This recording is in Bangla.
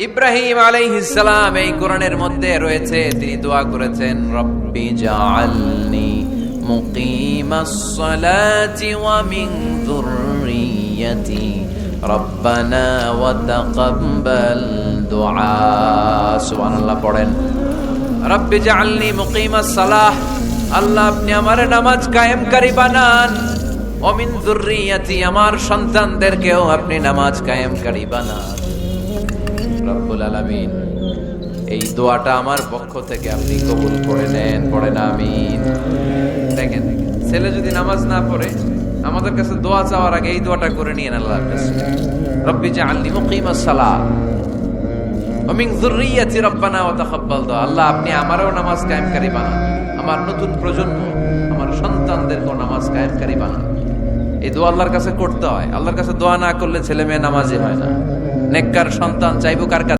ইব্রাহিম আলাইহিস সালাম এই কোরআনের মধ্যে রয়েছে, তিনি দোয়া করেছেন, রব্বি জাআলনি মুকিমাস সালাতি ওয়া মিন যুররিয়্যাতি রব্বানা ওয়া তাকাব্বাল দুআ। সুবহানাল্লাহ পড়েন, রব্বি জাআলনি মুকিমাস সালাহ, আল্লাহ আপনি আমার নামাজ কায়েমকারী বানান, ওয়া মিন যুররিয়্যাতি, আমার সন্তানদেরকেও আপনি নামাজ কায়েমকারী বানান। রব্বুল আলামিন এই দোয়াটা আমার পক্ষ থেকে আপনি কবুল করে নেন, পড়েন আমিন। দেখেন, ছেলে যদি নামাজ না পড়ে আমাদের কাছে দোয়া চাওয়ার আগে এই দোয়াটা করে নিয়েন আল্লাহর কাছে, রব্বি জাআলনি মুকিমাস সালাহ ওয়া মিন যুররিয়্যাতি রব্বানা ওয়া তাকাব্বাল দুআ। আল্লাহ আপনি আমারও নামাজ কায়েমকারী বানান, আমার নতুন প্রজন্ম, আমার সন্তানদেরকেও নামাজ কায়েমকারী বানান। এই দোয়া আল্লাহর কাছে করতে হয়। আল্লাহর কাছে দোয়া না করলে ছেলে মেয়ে নামাজি হয় না। নেককার সন্তান চাইবো কার কাছে?